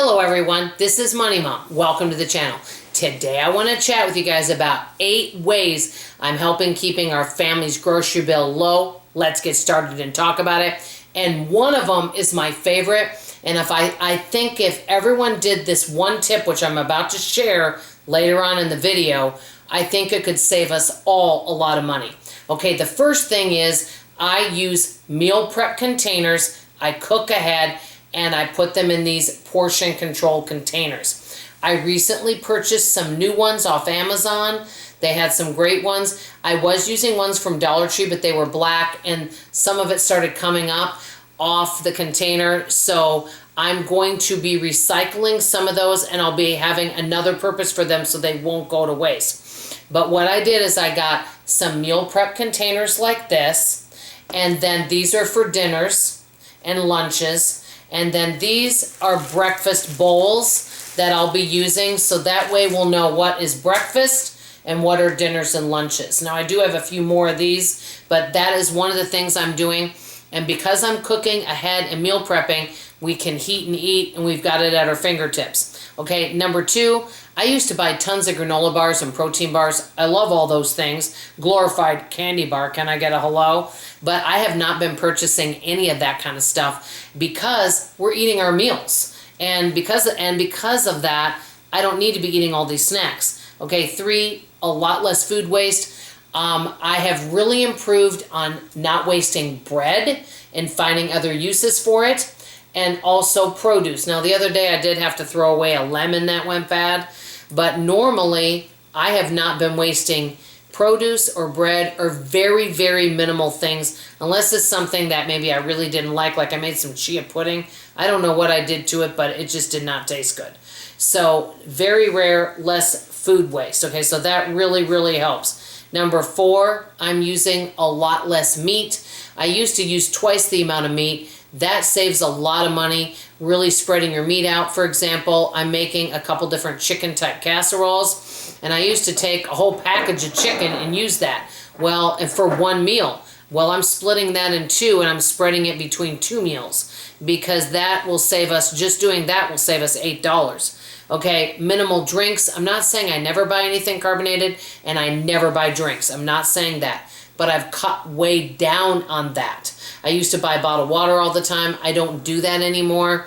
Hello everyone, this is Money Mom. Welcome to the channel. Today I want to chat with you guys about 8 ways I'm helping keeping our family's grocery bill low. Let's get started and talk about it. And one of them is my favorite. And I think if everyone did this one tip, which I'm about to share later on in the video, I think it could save us all a lot of money. Okay, the first thing is I use meal prep containers. I cook ahead and I put them in these portion control containers. I recently purchased some new ones off Amazon. They had some great ones. I was using ones from Dollar Tree, but they were black and some of it started coming up off the container. So I'm going to be recycling some of those and I'll be having another purpose for them so they won't go to waste. But what I did is I got some meal prep containers like this, and then these are for dinners and lunches. And then these are breakfast bowls that I'll be using, so that way we'll know what is breakfast and what are dinners and lunches. Now I do have a few more of these, but that is one of the things I'm doing. And because I'm cooking ahead and meal prepping, we can heat and eat, and we've got it at our fingertips. Okay, number 2, I used to buy tons of granola bars and protein bars. I love all those things. Glorified candy bar, can I get a hello? But I have not been purchasing any of that kind of stuff because we're eating our meals. And because of that, I don't need to be eating all these snacks. Okay, 3, a lot less food waste. I have really improved on not wasting bread and finding other uses for it. And also produce. Now the other day I did have to throw away a lemon that went bad, but normally I have not been wasting produce or bread or very, very minimal things, unless it's something that maybe I really didn't like I made some chia pudding. I don't know what I did to it, but it just did not taste good. So very rare, less food waste. Okay, so that really, really helps. Number 4, I'm using a lot less meat. I used to use twice the amount of meat. That saves a lot of money, really spreading your meat out. For example, I'm making a couple different chicken type casseroles, and I used to take a whole package of chicken and use that. Well, and for one meal. Well, I'm splitting that in 2 and I'm spreading it between 2 meals because that will save us, just doing that will save us $8. Okay, minimal drinks. I'm not saying I never buy anything carbonated and I never buy drinks. I'm not saying that. But I've cut way down on that. I used to buy bottled water all the time. I don't do that anymore.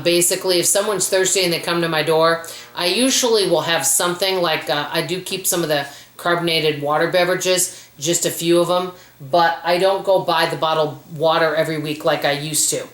Basically, if someone's thirsty and they come to my door, I usually will have something like, I do keep some of the carbonated water beverages, just a few of them, but I don't go buy the bottled water every week like I used to.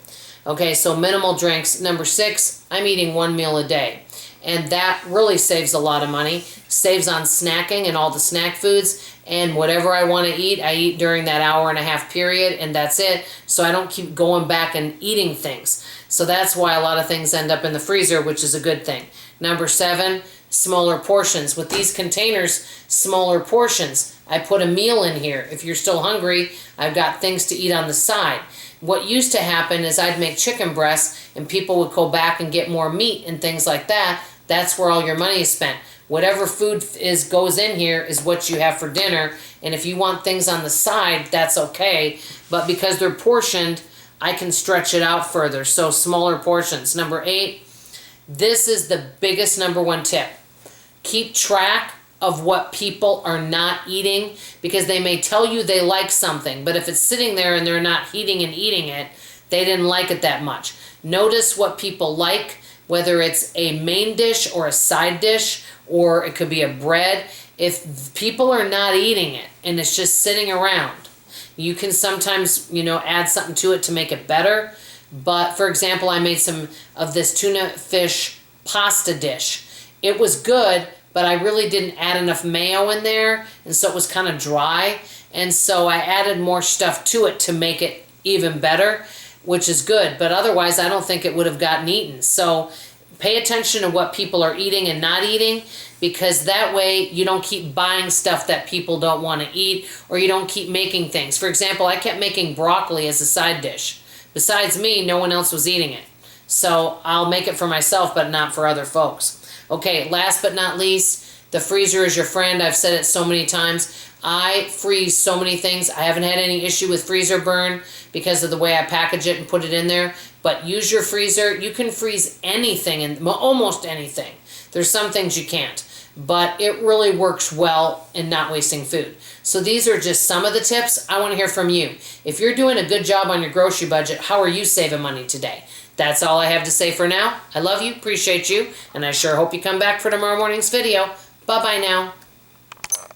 Okay, so minimal drinks. Number 6, I'm eating 1 meal a day. And that really saves a lot of money, saves on snacking and all the snack foods, and whatever I want to eat, I eat during that hour-and-a-half period, and that's it. So I don't keep going back and eating things. So that's why a lot of things end up in the freezer, which is a good thing. Number 7, smaller portions. With these containers, smaller portions. I put a meal in here. If you're still hungry, I've got things to eat on the side. What used to happen is I'd make chicken breasts, and people would go back and get more meat and things like that. That's where all your money is spent. Whatever food goes in here is what you have for dinner. And if you want things on the side, that's okay. But because they're portioned, I can stretch it out further. So smaller portions. Number 8, this is the biggest number 1 tip. Keep track of what people are not eating, because they may tell you they like something, but if it's sitting there and they're not heating and eating it, they didn't like it that much. Notice what people like, whether it's a main dish or a side dish, or it could be a bread. If people are not eating it and it's just sitting around, you can sometimes, add something to it to make it better. But for example, I made some of this tuna fish pasta dish. It was good, but I really didn't add enough mayo in there, and so it was kind of dry. And so I added more stuff to it to make it even better, which is good. But otherwise, I don't think it would have gotten eaten. So pay attention to what people are eating and not eating, because that way you don't keep buying stuff that people don't want to eat, or you don't keep making things. For example, I kept making broccoli as a side dish. Besides me, no one else was eating it. So I'll make it for myself, but not for other folks. Okay, last but not least, the freezer is your friend. I've said it so many times. I freeze so many things. I haven't had any issue with freezer burn because of the way I package it and put it in there. but use your freezer. You can freeze anything and almost anything. There's some things you can't, but it really works well in not wasting food. So these are just some of the tips. I want to hear from you. If you're doing a good job on your grocery budget, how are you saving money today? That's all I have to say for now. I love you, appreciate you, and I sure hope you come back for tomorrow morning's video. Bye-bye now.